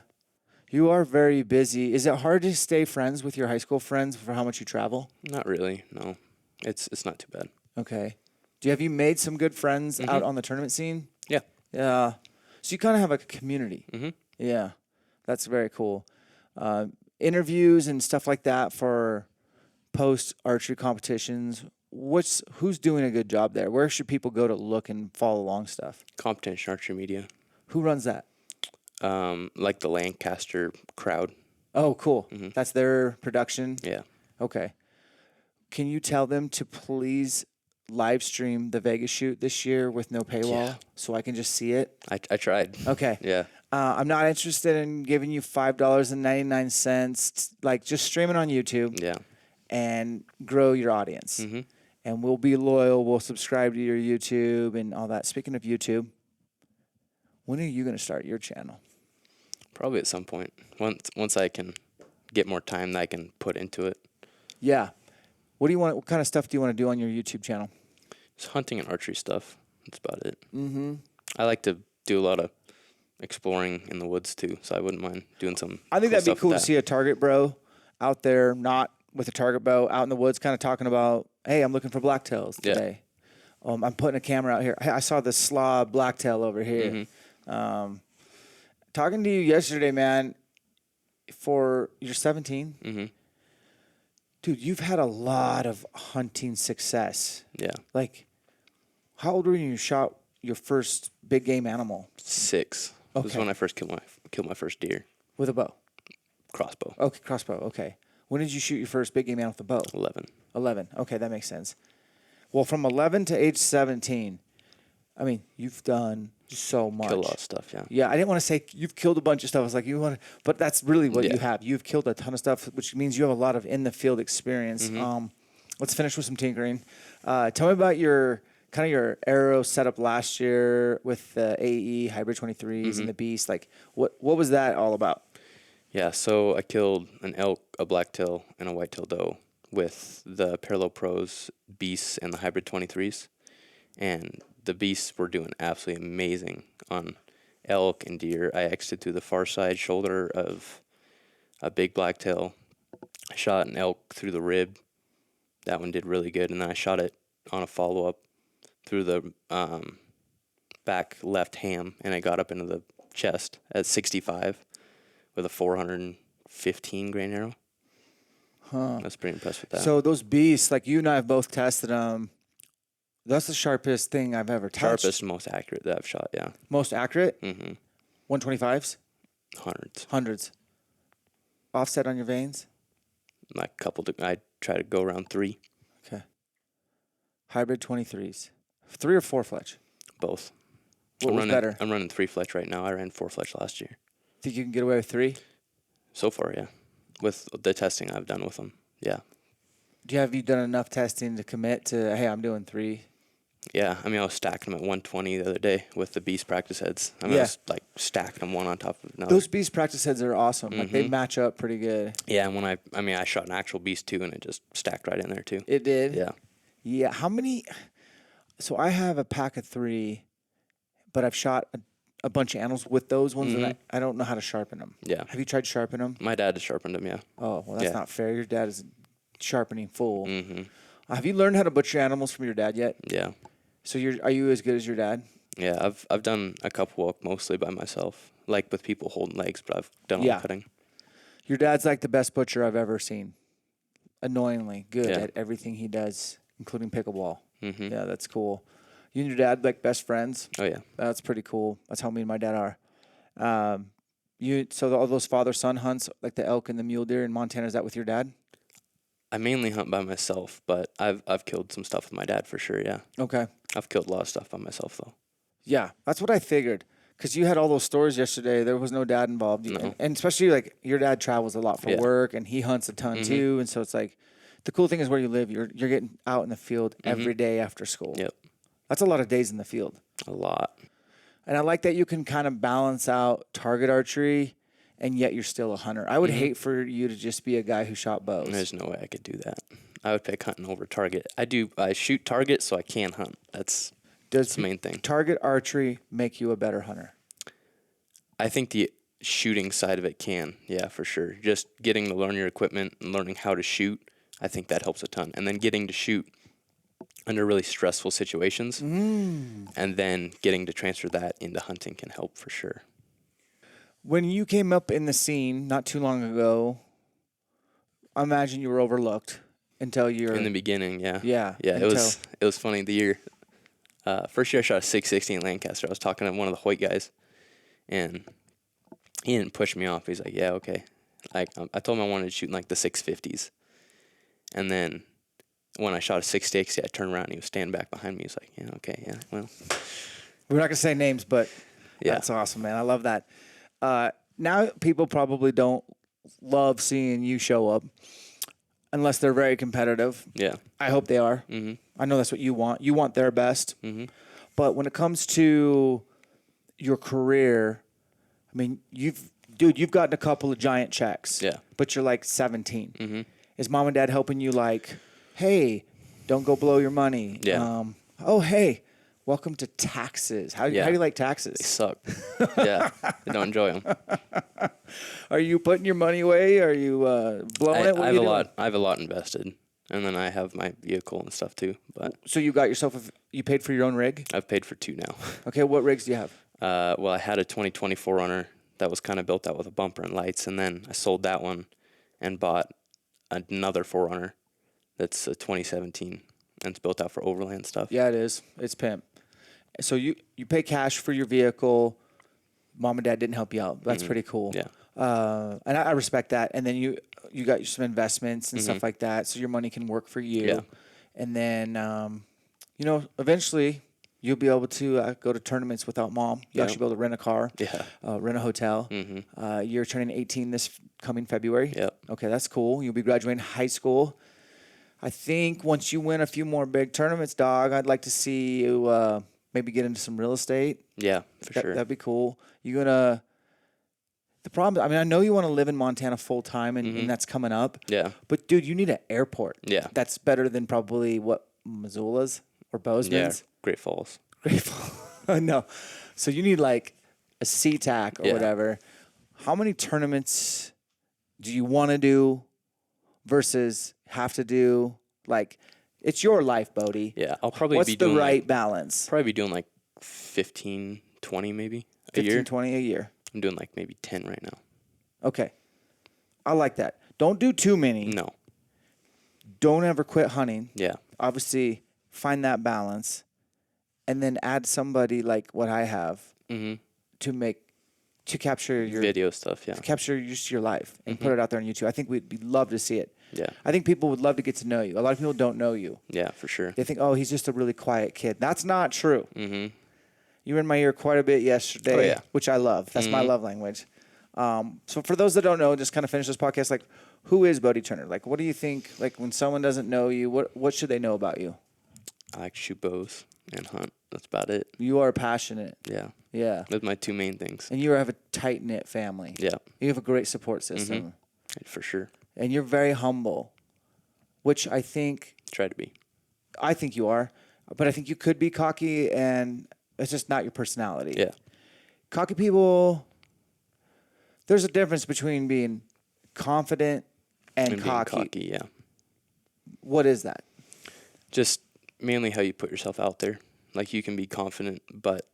You are very busy. Is it hard to stay friends with your high school friends for how much you travel? Not really, no. It's not too bad. Okay. Have you made some good friends out on the tournament scene? Yeah. Yeah. So you kind of have a community. Yeah. That's very cool. Interviews and stuff like that for post-archery competitions. Who's doing a good job there? Where should people go to look and follow along stuff? Competition Archery Media. Who runs that? Like the Lancaster crowd. Oh, cool. That's their production? Yeah. Okay. Can you tell them to please live stream the Vegas shoot this year with no paywall so I can just see it? I tried. Okay. Yeah. I'm not interested in giving you $5.99. Like, just stream it on YouTube. Yeah. And grow your audience. And we'll be loyal. We'll subscribe to your YouTube and all that. Speaking of YouTube, when are you going to start your channel? Probably at some point. Once I can get more time that I can put into it. Yeah. What kind of stuff do you want to do on your YouTube channel? Just hunting and archery stuff. That's about it. I like to do a lot of exploring in the woods too, so I wouldn't mind doing some. I think that'd be cool to see a target bro out there, not with a target bow, out in the woods, kind of talking about, hey, I'm looking for blacktails today. I'm putting a camera out here. Hey, I saw this slaw blacktail over here. Talking to you yesterday, man, you're 17. Mm-hmm. Dude, you've had a lot of hunting success. Yeah. Like, how old were you when you shot your first big game animal? 6. Okay. This is when I first killed my first deer. With a bow? Crossbow. Okay, crossbow. Okay. When did you shoot your first big game animal with a bow? 11. 11. Okay, that makes sense. Well, from 11 to age 17, I mean, you've done so much. Killed a lot of stuff, yeah. Yeah, I didn't want to say you've killed a bunch of stuff. I was like, but that's really what Yeah. you have. You've killed a ton of stuff, which means you have a lot of in the field experience. Mm-hmm. Let's finish with some tinkering. Tell me about your arrow setup last year with the AE hybrid 23s Mm-hmm. and the Beast. Like, what was that all about? Yeah, so I killed an elk, a blacktail, and a whitetail doe with the Parallel Pros Beasts and the hybrid 23s. And the Beasts were doing absolutely amazing on elk and deer. I exited through the far side shoulder of a big blacktail. I shot an elk through the rib. That one did really good. And then I shot it on a follow-up through the back left ham, and I got up into the chest at 65 with a 415 grain arrow. Huh. I was pretty impressed with that. So those Beasts, like you and I have both tested them. That's the sharpest thing I've ever touched. Sharpest and most accurate that I've shot, yeah. Most accurate? Mm-hmm. 125s? Hundreds. Hundreds. Offset on your veins? Like I try to go around 3, Okay. Hybrid 23s. 3 or 4 fletch? both. What was better? I'm running 3 fletch right now. I ran 4 fletch last year. Think you can get away with 3? So far, yeah. With the testing I've done with them, yeah. Have you done enough testing to commit to, hey, I'm doing 3? Yeah, I mean, I was stacking them at 120 the other day with the Beast practice heads. I mean, Yeah. I was like stacking them one on top of another. Those Beast practice heads are awesome. Like they match up pretty good. Yeah, and when I shot an actual Beast too, and it just stacked right in there too. It did? Yeah. Yeah. How many? So I have a pack of 3, but I've shot a bunch of animals with those ones, and I don't know how to sharpen them. Yeah. Have you tried sharpening them? My dad has sharpened them, yeah. Oh, well, that's Yeah. not fair. Your dad is a sharpening fool. Mm-hmm. Have you learned how to butcher animals from your dad yet? Yeah. So are you as good as your dad? Yeah, I've done a couple mostly by myself, like with people holding legs, but I've done all the cutting. Your dad's like the best butcher I've ever seen. Annoyingly good Yeah. at everything he does, including pickleball. Mm-hmm. Yeah, that's cool. You and your dad like best friends? Oh, yeah. That's pretty cool. That's how me and my dad are. So all those father-son hunts, like the elk and the mule deer in Montana, is that with your dad? I mainly hunt by myself, but I've killed some stuff with my dad for sure, yeah. Okay. I've killed a lot of stuff by myself, though. Yeah, that's what I figured. Because you had all those stories yesterday. There was no dad involved. No. And especially, like, your dad travels a lot for work, and he hunts a ton, too. And so it's like, the cool thing is where you live, you're getting out in the field every day after school. Yep. That's a lot of days in the field. A lot. And I like that you can kind of balance out target archery, and yet you're still a hunter. I would hate for you to just be a guy who shot bows. There's no way I could do that. I would pick hunting over target. I shoot target so I can hunt. That's the main thing. Target archery make you a better hunter? I think the shooting side of it can, yeah, for sure. Just getting to learn your equipment and learning how to shoot, I think that helps a ton. And then getting to shoot under really stressful situations, and then getting to transfer that into hunting can help for sure. When you came up in the scene not too long ago, I imagine you were overlooked until you're In the beginning, yeah. Yeah. Yeah, it was funny. The year, first year I shot a 660 in Lancaster. I was talking to one of the Hoyt guys, and he didn't push me off. He's like, yeah, okay. I told him I wanted to shoot in like the 650s. And then when I shot a 660, I turned around and he was standing back behind me. He's like, yeah, okay, yeah, well. We're not gonna say names, but Yeah. that's awesome, man. I love that. Now people probably don't love seeing you show up unless they're very competitive. Yeah. I hope they are. Mm-hmm. I know that's what you want. You want their best. Mm-hmm. But when it comes to your career, I mean, you've gotten a couple of giant checks. Yeah. But you're like 17. Mm-hmm. Is mom and dad helping you like, hey, don't go blow your money? Yeah. Oh, hey, welcome to taxes. How do you like They taxes? suck. Yeah. I don't enjoy them. Are you putting your money away? Are you blowing it? What I are have you a doing? lot. I have a lot invested, and then I have my vehicle and stuff too. But So you got yourself you paid for your own rig? I've paid for 2 now. Okay, what rigs do you have? Well, I had a 2020 4Runner that was kind of built out with a bumper and lights, and then I sold that one and bought another 4Runner that's a 2017, and it's built out for overland stuff. Yeah, it is. It's pimp. So you pay cash for your vehicle. Mom and dad didn't help you out. That's pretty cool. Yeah. And I respect that. And then you got some investments and stuff like that, so your money can work for you. Yeah. And then, eventually you'll be able to go to tournaments without mom. You'll actually be able to rent a car, rent a hotel. You're turning 18 this coming February. Yep. Okay, that's cool. You'll be graduating high school. I think once you win a few more big tournaments, dog, I'd like to see you maybe get into some real estate. Yeah, for sure. That'd be cool. The problem, I mean, I know you want to live in Montana full time, and that's coming up. Yeah. But dude, you need an airport. Yeah. That's better than probably Missoula's or Bozeman's. Yeah, Great Falls. No. So you need like a SeaTac or Yeah. whatever. How many tournaments do you want to do versus have to do? Like, it's your life, Bodie. Yeah, I'll probably What's be the doing right balance? probably be doing like 15, 20 maybe a 15, year. 20 a year. I'm doing like maybe 10 right now. Okay. I like that. Don't do too many. No. Don't ever quit hunting. Yeah. Obviously, find that balance, and then add somebody like what I have to capture your Video stuff, yeah. capture just your life and put it out there on YouTube. I think we'd love to see it. Yeah. I think people would love to get to know you. A lot of people don't know you. Yeah, for sure. They think, oh, he's just a really quiet kid. That's not true. You were in my ear quite a bit yesterday, Oh, yeah. which I love. That's my love language. So for those that don't know, just kind of finish this podcast. Like, who is Bodie Turner? Like, what do you think? Like, when someone doesn't know you, what should they know about you? I like to shoot bows and hunt. That's about it. You are passionate. Yeah. Yeah. Those are my two main things. And you have a tight knit family. Yeah. You have a great support system. For sure. And you're very humble, which I think Try to be. you are, but I think you could be cocky, and it's just not your personality. Yeah. Cocky people, there's a difference between being confident and Being cocky. cocky, yeah. What is that? Just mainly how you put yourself out there. Like, you can be confident, but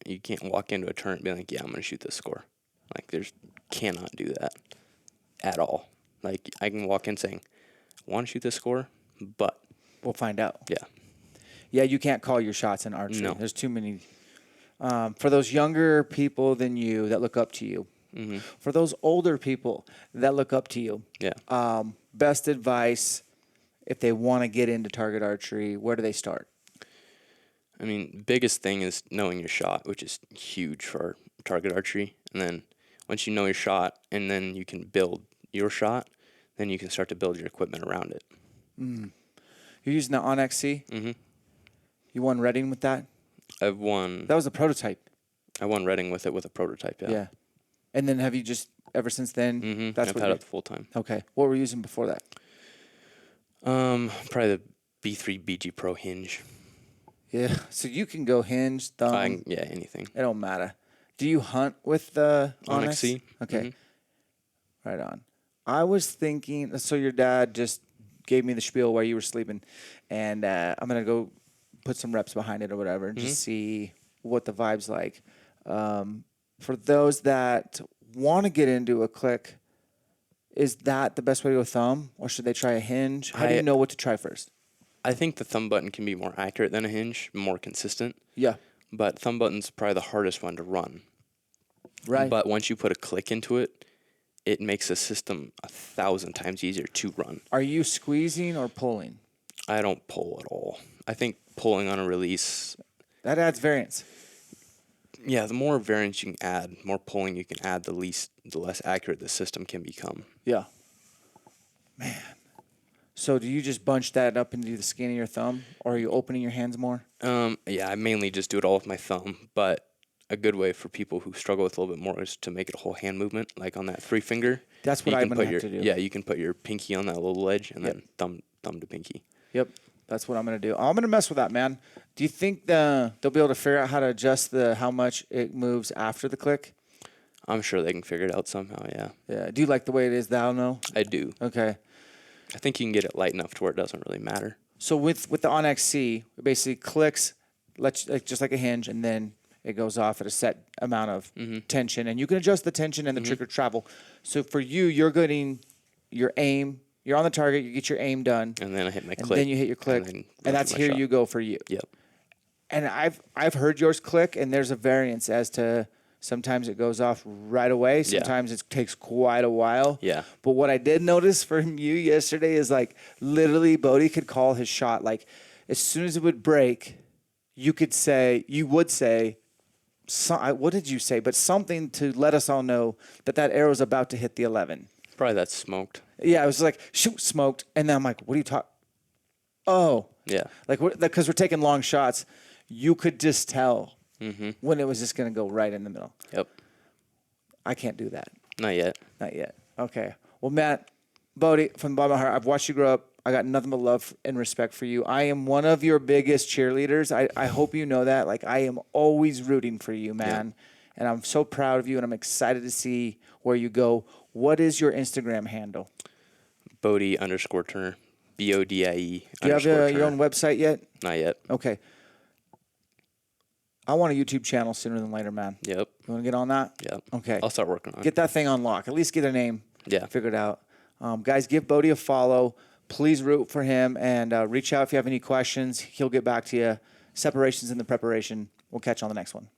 you can't walk into a tournament and be like, yeah, I'm going to shoot this score. Like, cannot do that at all. Like, I can walk in saying, I want to shoot this score, but We'll find out. yeah. Yeah, you can't call your shots in archery. No. There's too many. For those younger people than you that look up to you, for those older people that look up to you, Yeah. best advice if they want to get into target archery, where do they start? I mean, biggest thing is knowing your shot, which is huge for target archery. And then once you know your shot, and then you can build your shot, then you can start to build your equipment around it. You're using the Onyx C? You won Reading with that? That was a prototype. I won Reading with it with a prototype, yeah. Yeah. And then have you just, ever since then, that's I've what had you it full time. Okay. What were you using before that? Probably the B3 BG Pro hinge. Yeah. So you can go hinge, thumb. Yeah, anything. It don't matter. Do you hunt with the Onyx C? Okay. Right on. I was thinking, so your dad just gave me the spiel while you were sleeping, and I'm going to go put some reps behind it or whatever and just see what the vibe's like. For those that want to get into a click, is that the best way to go thumb, or should they try a hinge? How do you know what to try first? I think the thumb button can be more accurate than a hinge, more consistent. Yeah. But thumb button's probably the hardest one to run. Right. But once you put a click into it, it makes the system 1,000 times easier to run. Are you squeezing or pulling? I don't pull at all. I think pulling on a release, That adds variance. yeah, the more variance you can add, more pulling you can add, the less accurate the system can become. Yeah. Man. So do you just bunch that up into the skin of your thumb, or are you opening your hands more? Yeah, I mainly just do it all with my thumb, but a good way for people who struggle with a little bit more is to make it a whole hand movement, like on that 3 finger. That's what I'm going to have to do. Yeah, you can put your pinky on that little ledge and then thumb to pinky. Yep. That's what I'm going to do. I'm going to mess with that, man. Do you think they'll be able to figure out how to adjust how much it moves after the click? I'm sure they can figure it out somehow, yeah. Yeah. Do you like the way it is now? No? I do. Okay. I think you can get it light enough to where it doesn't really matter. So with the Onyx C, it basically clicks, just like a hinge, and then it goes off at a set amount of tension, and you can adjust the tension and the trigger travel. So for you, you're getting your aim. You're on the target. You get your aim done, And then I hit my and click. then you hit your click, then and that's my here shot. you go for you. Yep. And I've heard yours click, and there's a variance as to sometimes it goes off right away. Sometimes it takes quite a while. Yeah. But what I did notice from you yesterday is like literally Bodie could call his shot. Like as soon as it would break, you would say, what did you say? But something to let us all know that arrow's about to hit the 11. Probably that's smoked. Yeah, it was like, shoot, smoked. And then I'm like, what are you talking? Oh. Yeah. Like, because we're taking long shots, you could just tell when it was just going to go right in the middle. Yep. I can't do that. Not yet. Not yet. Okay. Well, Matt, Bodie, from the bottom of my heart, I've watched you grow up. I got nothing but love and respect for you. I am one of your biggest cheerleaders. I hope you know that. Like, I am always rooting for you, man. Yeah. And I'm so proud of you, and I'm excited to see where you go. What is your Instagram handle? Bodie_Turner. BODIE. Do you have your own website yet? Not yet. Okay. I want a YouTube channel sooner than later, man. Yep. You want to get on that? Yep. Okay. I'll start working on it. Get that thing on lock. At least get a name. Yeah. Figured out. Guys, give Bodie a follow. Please root for him and reach out if you have any questions. He'll get back to you. Separations in the preparation. We'll catch you on the next one.